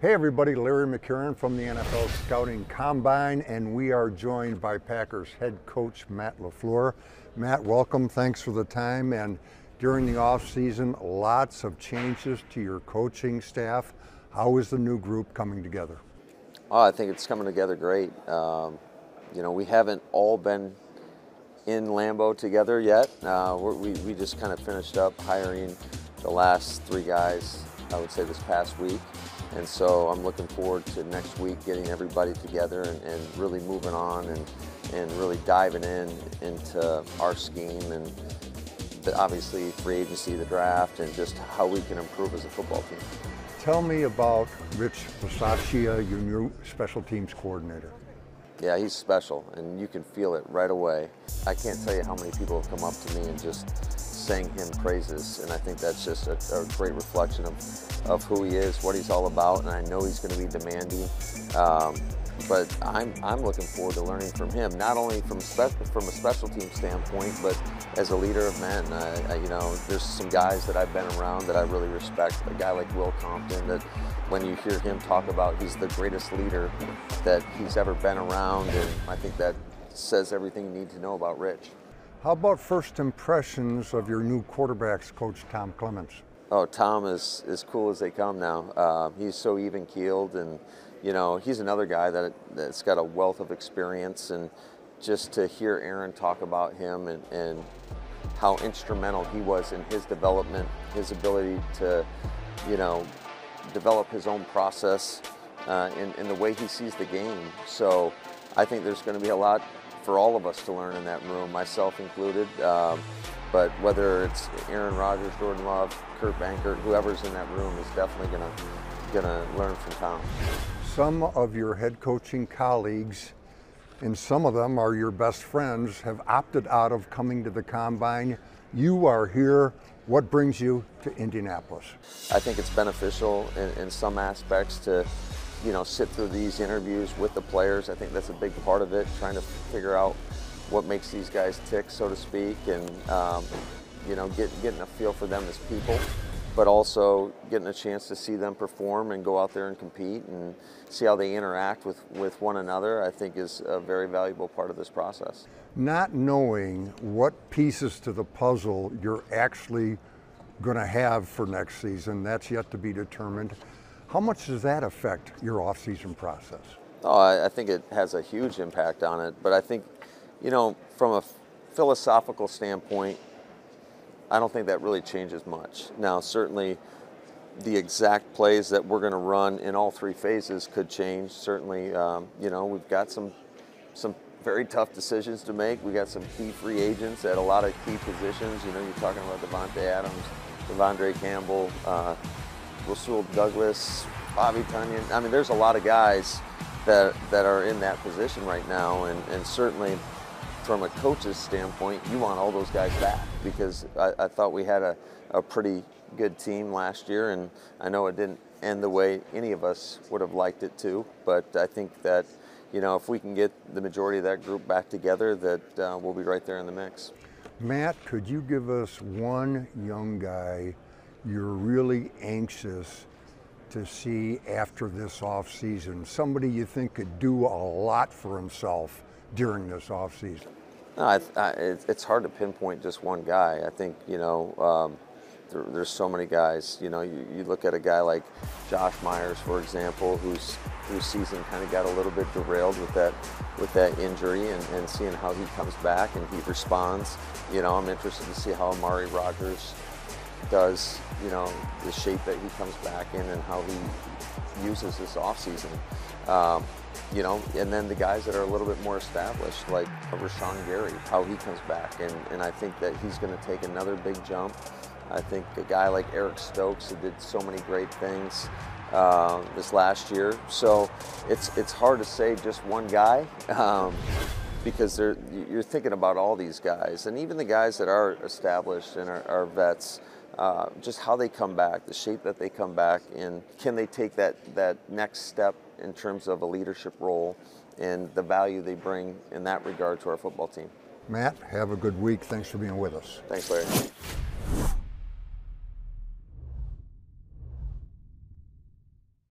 Hey everybody, Larry McCarren from the NFL Scouting Combine, and we are joined by Packers head coach Matt LaFleur. Matt, welcome, thanks for the time. And during the off-season, lots of changes to your coaching staff. How is the new group coming together? Oh, I think it's coming together great. We haven't all been in Lambeau together yet. We just kind of finished up hiring the last three guys, I would say, this past week. And so I'm looking forward to next week getting everybody together and really moving on and really diving into our scheme and obviously free agency, the draft, and just how we can improve as a football team. Tell me about Rich Bisaccia, your new special teams coordinator. Yeah, he's special, and you can feel it right away. I can't tell you how many people have come up to me and just sang him praises, and I think that's just a great reflection of who he is, what he's all about, and I know he's going to be demanding. But I'm looking forward to learning from him, not only from a special team standpoint, but as a leader of men. There's some guys that I've been around that I really respect. A guy like Will Compton, that when you hear him talk about he's the greatest leader that he's ever been around, and I think that says everything you need to know about Rich. How about first impressions of your new quarterbacks coach, Tom Clements? Oh, Tom is as cool as they come now. He's so even-keeled, and he's another guy that's got a wealth of experience, and just to hear Aaron talk about him and how instrumental he was in his development, his ability to, develop his own process in the way he sees the game. So I think there's going to be a lot for all of us to learn in that room, myself included. But whether it's Aaron Rodgers, Jordan Love, Kurt Bankert, whoever's in that room is definitely gonna learn from Tom. Some of your head coaching colleagues, and some of them are your best friends, have opted out of coming to the Combine. You are here. What brings you to Indianapolis? I think it's beneficial in some aspects to sit through these interviews with the players. I think that's a big part of it, trying to figure out what makes these guys tick, so to speak, and getting a feel for them as people, but also getting a chance to see them perform and go out there and compete and see how they interact with one another, I think is a very valuable part of this process. Not knowing what pieces to the puzzle you're actually going to have for next season, that's yet to be determined. How much does that affect your off-season process? Oh, I think it has a huge impact on it, but I think, from a philosophical standpoint, I don't think that really changes much. Now, certainly the exact plays that we're going to run in all three phases could change. Certainly, we've got some very tough decisions to make. We got some key free agents at a lot of key positions. You're talking about Devontae Adams, Devondre Campbell, Rasul Douglas, Bobby Tunyon. I mean, there's a lot of guys that are in that position right now, and certainly from a coach's standpoint, you want all those guys back, because I thought we had a pretty good team last year, and I know it didn't end the way any of us would have liked it to, but I think that if we can get the majority of that group back together, that we'll be right there in the mix. Matt, could you give us one young guy you're really anxious to see after this off-season, somebody you think could do a lot for himself during this off-season? No, it's hard to pinpoint just one guy. I think, there's so many guys. You look at a guy like Josh Myers, for example, whose season kind of got a little bit derailed with that injury, and seeing how he comes back and he responds. I'm interested to see how Amari Rodgers does, the shape that he comes back in and how he uses this offseason. And then the guys that are a little bit more established, like Rashawn Gary, how he comes back. And I think that he's going to take another big jump. I think a guy like Eric Stokes, who did so many great things this last year. So it's hard to say just one guy, because you're thinking about all these guys, and even the guys that are established and are vets, just how they come back, the shape that they come back in. Can they take that next step in terms of a leadership role and the value they bring in that regard to our football team? Matt, have a good week. Thanks for being with us. Thanks, Larry.